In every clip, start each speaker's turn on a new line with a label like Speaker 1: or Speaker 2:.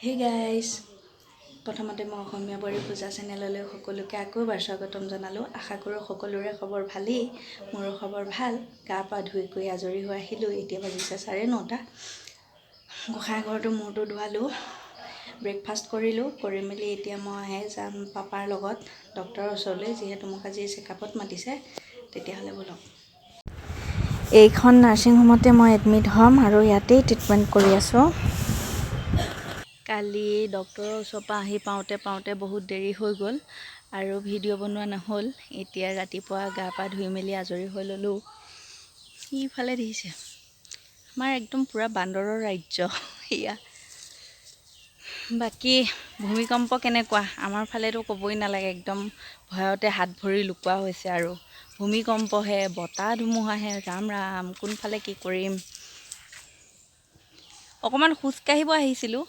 Speaker 1: Hey guys, প্ৰথমতে মই অসমীয়া বৰী পূজা চেনেললৈ সকলোকে আকৌ এবাৰ স্বাগতম জনালোঁ। আশা কৰোঁ সকলোৰে খবৰ ভালেই। মোৰো খবৰ ভাল। গা পা ধুই কৰি আজৰি হৈ আহিলোঁ। এতিয়া বাজিছে 9:30। গোসাঁই ঘৰটো মূৰটো ধোৱালোঁ, ব্ৰেকফাষ্ট কৰিলোঁ। কৰি মেলি এতিয়া মই যাম পাপাৰ লগত ডক্টৰৰ ওচৰলৈ, যিহেতু মোক আজি চেকআপত মাতিছে। তেতিয়াহ'লে বলক। এইখন নাৰ্ছিং হোমতে মই এডমিট হ'ম আৰু ইয়াতেই ট্ৰিটমেণ্ট কৰি আছোঁ। কালি ডক্টৰৰ ওচৰৰ পৰা আহি পাওঁতে বহুত দেৰি হৈ গ'ল আৰু ভিডিঅ' বনোৱা নহ'ল। এতিয়া ৰাতিপুৱা গা পা ধুই মেলি আজৰি হৈ ল'লোঁ। ইফালে দেখিছে, আমাৰ একদম পূৰা বান্দৰৰ ৰাজ্য এয়া। বাকী ভূমিকম্প কেনেকুৱা? আমাৰ ফালেতো ক'বই নালাগে, একদম ভয়তে হাত ভৰি লুকুৱা হৈছে আৰু ভূমিকম্পহে, বতাহ ধুমুহাহে, ৰাম ৰাম কোনফালে কি কৰিম। অকণমান খোজকাঢ়িব আহিছিলোঁ,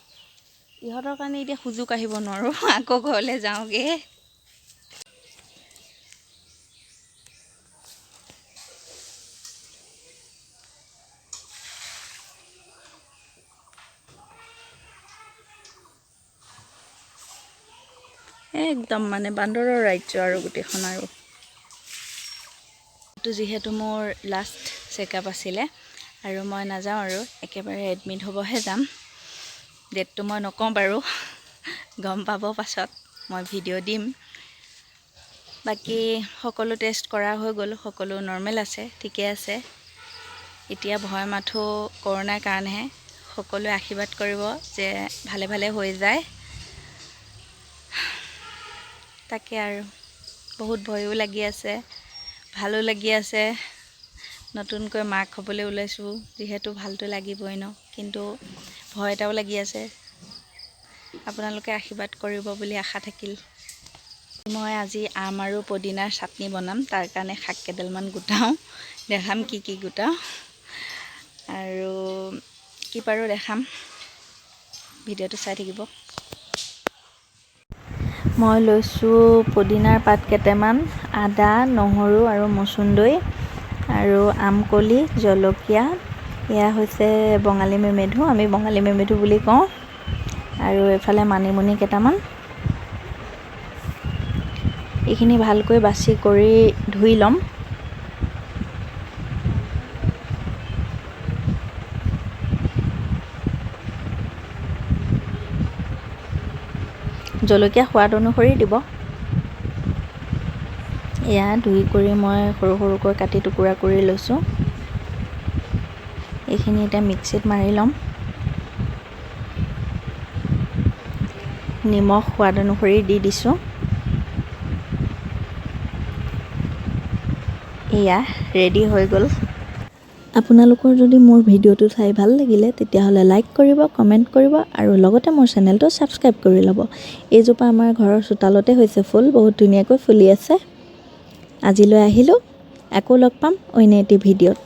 Speaker 1: ইহঁতৰ কাৰণে এতিয়া সুযোগ আহিব নোৱাৰোঁ। আকৌ ঘৰলৈ যাওঁগৈ। একদম মানে বান্দৰৰ ৰাজ্য আৰু গোটেইখন। আৰু যিহেতু মোৰ লাষ্ট চেকআপ আছিলে আৰু মই নাযাওঁ আৰু একেবাৰে এডমিট হ'বহে যাম। ডেটটো মই নকওঁ বাৰু, গম পাব পাছত, মই ভিডিঅ' দিম। বাকী সকলো টেষ্ট কৰা হৈ গ'ল, সকলো নৰ্মেল আছে, ঠিকে আছে। এতিয়া ভয় মাথো কৰোণাৰ কাৰণেহে। সকলোৱে আশীৰ্বাদ কৰিব যে ভালে ভালে হৈ যায়। তাকে আৰু বহুত ভয়ো লাগি আছে, ভালো লাগি আছে। নতুনকৈ মাক হ'বলৈ ওলাইছোঁ যিহেতু ভালটো লাগিবই ন, কিন্তু ভয় এটাও লাগি আছে। আপোনালোকে আশীৰ্বাদ কৰিব বুলি আশা থাকিল। মই আজি আম আৰু পদিনাৰ চাটনি বনাম, তাৰ কাৰণে শাক কেইডালমান গোটাওঁ, দেখাম কি কি গোটাওঁ আৰু কি পাৰোঁ দেখাম। ভিডিঅ'টো চাই থাকিব। মই লৈছোঁ পদিনাৰ পাত কেইটামান, আদা, নহৰু আৰু মচুন্দৈ আৰু আমকলি, জলকীয়া। এয়া হৈছে বঙালী মেমেধু, আমি বঙালী মেমেধু বুলি কওঁ। আৰু এইফালে মানিমুনি কেইটামান। এইখিনি ভালকৈ বাছি কৰি ধুই ল'ম। জলকীয়া সোৱাদ অনুসৰি দিব। এয়া ধুই কৰি মই সৰু সৰুকৈ কাটি টুকুৰা কৰি লৈছোঁ। এইখিনি এতিয়া মিক্সিত মাৰি ল'ম। নিমখ সোৱাদ অনুসৰি দি দিছোঁ। এয়া ৰেডি হৈ গ'ল। আপোনালোকৰ যদি মোৰ ভিডিঅ'টো চাই ভাল লাগিলে তেতিয়াহ'লে লাইক কৰিব, কমেণ্ট কৰিব আৰু লগতে মোৰ চেনেলটো ছাবস্ক্ৰাইব কৰি ল'ব। এইজোপা আমাৰ ঘৰৰ চোতালতে হৈছে ফুল, বহুত ধুনীয়াকৈ ফুলি আছে। আজিলৈ আহিলোঁ, আকৌ লগ পাম অন্য এটি ভিডিঅ'ত।